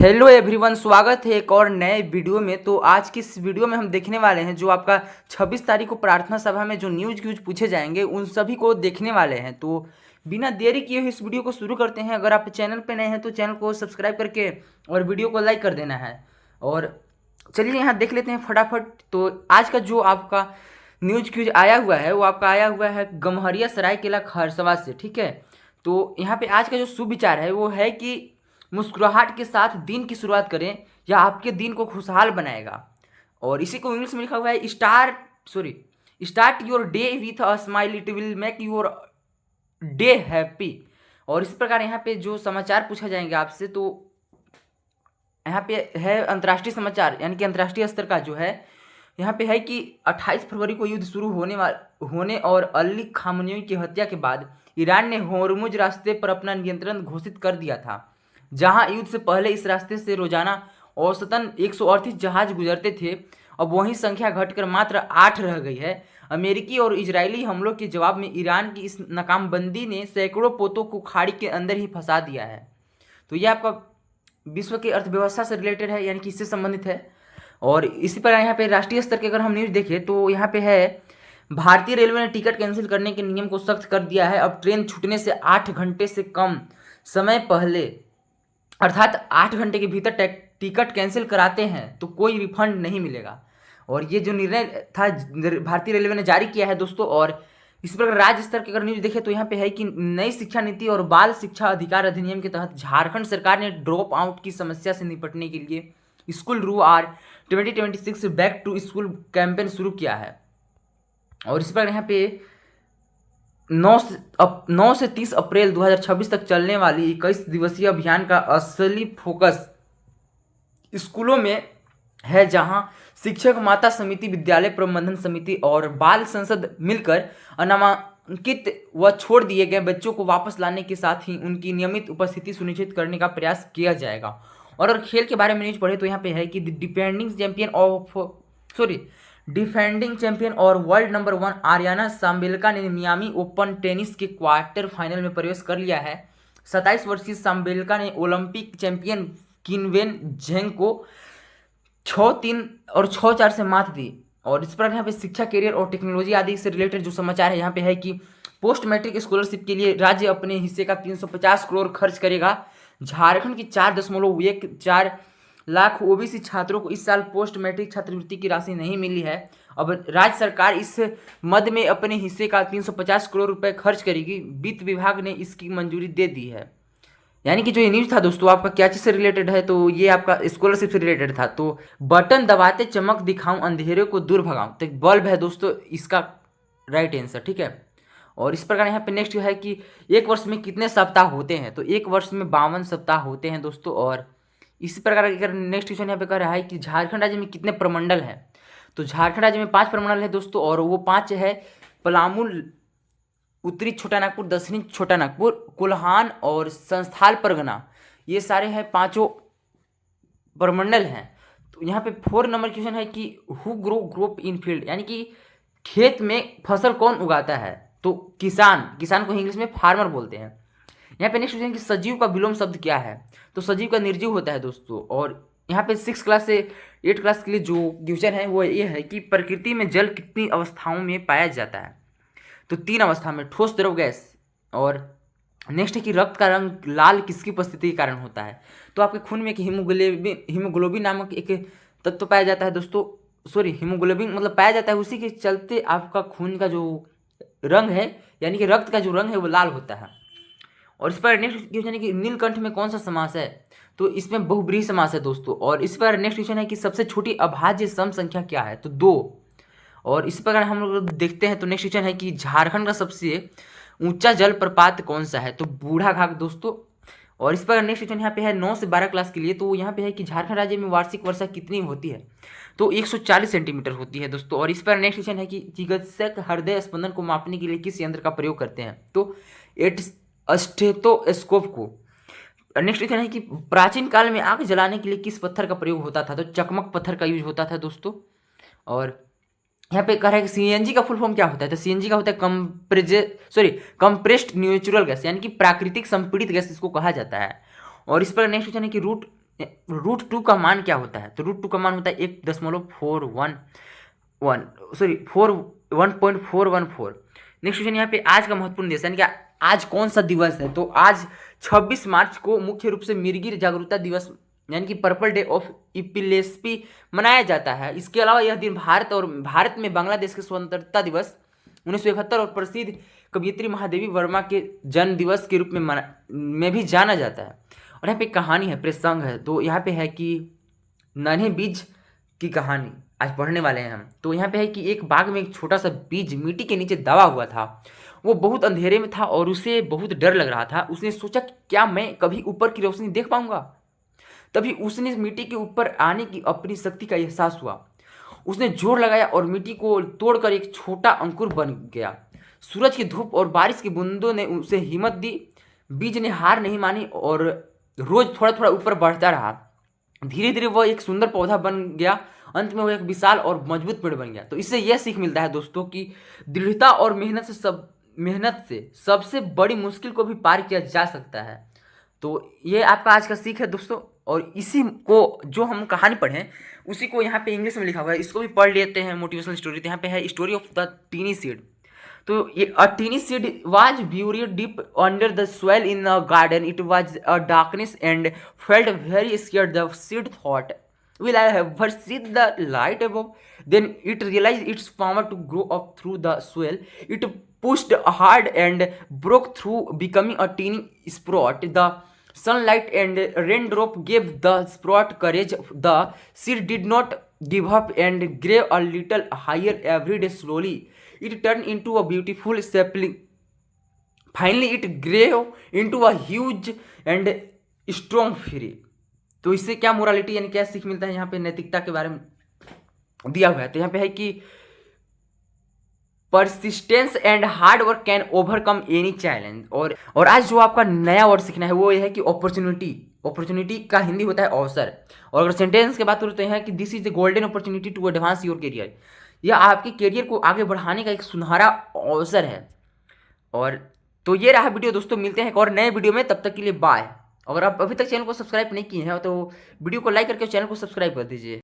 Hello everyone, स्वागत है एक और नए वीडियो में। तो आज की इस वीडियो में हम देखने वाले हैं जो आपका 26 तारीख को प्रार्थना सभा में जो न्यूज पूछे जाएंगे उन सभी को देखने वाले हैं। तो बिना देरी किए हुए इस वीडियो को शुरू करते हैं। अगर आप चैनल पे नए हैं तो चैनल को सब्सक्राइब करके और वीडियो को लाइक कर देना है। और चलिए यहाँ देख लेते हैं फटाफट। तो आज का जो आपका न्यूज आया हुआ है वो आपका आया हुआ है गम्हरिया सरायकेला खरसवा से, ठीक है। तो यहाँ पे आज का जो शुभ विचार है वो है कि मुस्कुराहट के साथ दिन की शुरुआत करें, यह आपके दिन को खुशहाल बनाएगा। और इसी को इंग्लिश में लिखा हुआ है start your day with a smile, it will make your day happy. और इस प्रकार यहाँ पे जो समाचार पूछा जाएंगे आपसे, तो यहाँ पे है अंतर्राष्ट्रीय समाचार, यानी कि अंतर्राष्ट्रीय स्तर का जो है यहाँ पे है कि 28 फरवरी को युद्ध शुरू होने और अली खामनेई की हत्या के बाद ईरान ने होर्मुज रास्ते पर अपना नियंत्रण घोषित कर दिया था। जहां युद्ध से पहले इस रास्ते से रोजाना औसतन 138 जहाज गुजरते थे, अब वही संख्या घटकर मात्र 8 रह गई है। अमेरिकी और इजरायली हमलों के जवाब में ईरान की इस नाकामबंदी ने सैकड़ों पोतों को खाड़ी के अंदर ही फंसा दिया है। तो ये आपका विश्व की अर्थव्यवस्था से रिलेटेड है, यानी कि इससे संबंधित है। और इसी पर यहाँ पे राष्ट्रीय स्तर के अगर हम न्यूज़ देखें तो यहाँ पे है भारतीय रेलवे ने टिकट कैंसिल करने के नियम को सख्त कर दिया है। अब ट्रेन छूटने से 8 घंटे से कम समय पहले, अर्थात 8 घंटे के भीतर टिकट कैंसिल कराते हैं तो कोई रिफंड नहीं मिलेगा। और ये जो निर्णय था भारतीय रेलवे ने जारी किया है दोस्तों। और इस प्रकार राज्य स्तर के अगर न्यूज देखें तो यहाँ पे है कि नई शिक्षा नीति और बाल शिक्षा अधिकार अधिनियम के तहत झारखंड सरकार ने ड्रॉप आउट की समस्या से निपटने के लिए स्कूल रू R 2026 back to school campaign शुरू किया है। और इस प्रकार यहाँ पे 9 से 30 अप्रैल 2026 तक चलने वाली 21 दिवसीय अभियान का असली फोकस स्कूलों में है, जहां शिक्षक, माता समिति, विद्यालय प्रबंधन समिति और बाल संसद मिलकर अनामांकित व छोड़ दिए गए बच्चों को वापस लाने के साथ ही उनकी नियमित उपस्थिति सुनिश्चित करने का प्रयास किया जाएगा। और अगर खेल के बारे में न्यूज पढ़े तो यहाँ पे है कि डिफेंडिंग चैंपियन और वर्ल्ड नंबर 1 आर्याना साम्बेलका ने मियामी ओपन टेनिस के क्वार्टर फाइनल में प्रवेश कर लिया है। 27 वर्षीय साम्बेलका ने ओलंपिक चैंपियन किनवेन झेंग को 6-3 और 6-4 से मात दी। और इस पर यहाँ पे शिक्षा, करियर और टेक्नोलॉजी आदि से रिलेटेड जो समाचार है यहाँ पे है कि पोस्ट मैट्रिक स्कॉलरशिप के लिए राज्य अपने हिस्से का 350 करोड़ खर्च करेगा। झारखंड की 4.14 लाख ओबीसी छात्रों को इस साल पोस्ट मैट्रिक छात्रवृत्ति की राशि नहीं मिली है। अब राज्य सरकार इस मद में अपने हिस्से का 350 करोड़ रुपए खर्च करेगी। वित्त विभाग ने इसकी मंजूरी दे दी है। यानी कि जो ये न्यूज़ था दोस्तों आपका क्या चीज़ से रिलेटेड है, तो ये आपका स्कॉलरशिप से रिलेटेड था। तो बटन दबाते चमक दिखाऊं, अंधेरे को दूर भगाऊं, तो बल्ब है दोस्तों इसका राइट आंसर, ठीक है। और इस प्रकार यहाँ पे नेक्स्ट है कि एक वर्ष में कितने सप्ताह होते हैं, तो एक वर्ष में 52 सप्ताह होते हैं दोस्तों। और इसी प्रकार अगर नेक्स्ट क्वेश्चन यहाँ पे कह रहा है कि झारखंड राज्य में कितने प्रमंडल हैं, तो झारखंड राज्य में 5 प्रमंडल है दोस्तों। और वो 5 है पलामू, उत्तरी छोटा नागपुर, दक्षिणी छोटा नागपुर, कोल्हान और संस्थाल परगना। ये सारे हैं 5 प्रमंडल हैं। तो यहाँ पे 4 नंबर क्वेश्चन है कि who grow crop in field, यानी कि खेत में फसल कौन उगाता है, तो किसान को इंग्लिश में फार्मर बोलते हैं। यहाँ पे नेक्स्ट क्वेश्चन कि सजीव का विलोम शब्द क्या है, तो सजीव का निर्जीव होता है दोस्तों। और यहाँ पे 6 क्लास से 8 क्लास के लिए जो क्वेश्चन है वो ये है कि प्रकृति में जल कितनी अवस्थाओं में पाया जाता है, तो 3 अवस्था में, ठोस, द्रव, गैस। और नेक्स्ट है कि रक्त का रंग लाल किसकी उपस्थिति के कारण होता है, तो आपके खून में एक हीमोग्लोबिन नामक एक तत्व पाया जाता है दोस्तों। हीमोग्लोबिन मतलब पाया जाता है, उसी के चलते आपका खून का जो रंग है, यानी कि रक्त का जो रंग है वो लाल होता है। और इस पर नेक्स्ट क्वेश्चन है कि नीलकंठ में कौन सा समास है, तो इसमें बहुब्रीहि समास है दोस्तों। और इस पर नेक्स्ट क्वेश्चन है कि सबसे छोटी अभाज्य सम संख्या क्या है, तो 2। और इस प्रकार हम लोग देखते हैं तो नेक्स्ट क्वेश्चन है कि झारखंड का सबसे ऊंचा जलप्रपात कौन सा है, तो बूढ़ा घाट दोस्तों। और इस प्रकार नेक्स्ट क्वेश्चन यहाँ पे है 9 से 12 क्लास के लिए, तो यहाँ पे है कि झारखंड राज्य में वार्षिक वर्षा कितनी होती है, तो 140 सेंटीमीटर होती है दोस्तों। और इस पर नेक्स्ट क्वेश्चन है कि चिकित्सक हृदय स्पंदन को मापने के लिए किस यंत्र का प्रयोग करते हैं, तो स्टेथोस्कोप को। नेक्स्ट क्वेश्चन है कि प्राचीन काल में आग जलाने के लिए किस पत्थर का प्रयोग होता था, तो चकमक पत्थर का यूज होता था दोस्तों। और यहाँ पे कह रहा है कि सीएनजी का फुल फॉर्म क्या होता है, तो सीएनजी का होता है कंप्रेस्ड नेचुरल गैस, यानी कि प्राकृतिक संपीड़ित गैस इसको कहा जाता है। और इस पर नेक्स्ट क्वेश्चन है कि रूट √2 का मान क्या होता है? तो √2 का मान होता है 1.414। नेक्स्ट क्वेश्चन यहाँ पे आज का महत्वपूर्ण दिवस यानी कि आज कौन सा दिवस है? तो आज 26 मार्च को मुख्य रूप से मिर्गी जागरूकता दिवस यानी कि पर्पल डे ऑफ एपिलेप्सी मनाया जाता है। इसके अलावा यह दिन भारत में बांग्लादेश के स्वतंत्रता दिवस 1971 और प्रसिद्ध कवयित्री महादेवी वर्मा के जन्म दिवस के रूप में भी जाना जाता है। और यहाँ पे कहानी है, प्रसंग है, तो यहाँ पे है कि नन्हे बीज की कहानी आज पढ़ने वाले हैं हम। तो यहाँ पे है कि एक बाग में एक छोटा सा बीज मिट्टी के नीचे दबा हुआ था। वो बहुत अंधेरे में था और उसे बहुत डर लग रहा था। उसने सोचा क्या मैं कभी ऊपर की रोशनी देख पाऊंगा? तभी उसने मिट्टी के ऊपर आने की अपनी शक्ति का एहसास हुआ। उसने जोर लगाया और मिट्टी को तोड़कर एक छोटा अंकुर बन गया। सूरज की धूप और बारिश की बूंदों ने उसे हिम्मत दी। बीज ने हार नहीं मानी और रोज थोड़ा थोड़ा ऊपर बढ़ता रहा। धीरे धीरे वह एक सुंदर पौधा बन गया। अंत में वह एक विशाल और मजबूत पेड़ बन गया। तो इससे यह सीख मिलता है दोस्तों कि दृढ़ता और मेहनत से सबसे बड़ी मुश्किल को भी पार किया जा सकता है। तो ये आपका आज का सीख है दोस्तों। और इसी को जो हम कहानी पढ़ें उसी को यहाँ पे इंग्लिश में लिखा हुआ है, इसको भी पढ़ लेते हैं। मोटिवेशनल स्टोरी, तो यहाँ पे है story of the tiny seed. तो ये a tiny seed was buried deep under the soil in a garden. It was a darkness and felt very scared. The seed thought, will I ever see the light above? Then it realized its power to grow up through the soil. It pushed hard and broke through, becoming a teeny sprout. The sunlight and raindrop gave the sprout courage. The seed did not give up and grew a little higher every day. Slowly it turned into a beautiful sapling. Finally it grew into a huge and strong tree. तो इससे क्या morality यानी क्या सीख मिलता है? यहाँ पे नैतिकता के बारे में दिया हुआ है। तो यहाँ पे है कि persistence and hard work can overcome any challenge. और आज जो आपका नया वर्ड सीखना है वो ये है कि अपॉर्चुनिटी का हिंदी होता है अवसर। और अगर सेंटेंस की बात करते हैं कि this is a golden opportunity to advance your career, यह आपके करियर को आगे बढ़ाने का एक सुनहरा अवसर है। और तो ये रहा वीडियो दोस्तों, मिलते हैं एक और नए वीडियो में, तब तक के लिए बाय। अगर आप अभी तक चैनल को सब्सक्राइब नहीं किए हैं तो वीडियो को लाइक करके चैनल को सब्सक्राइब कर दीजिए।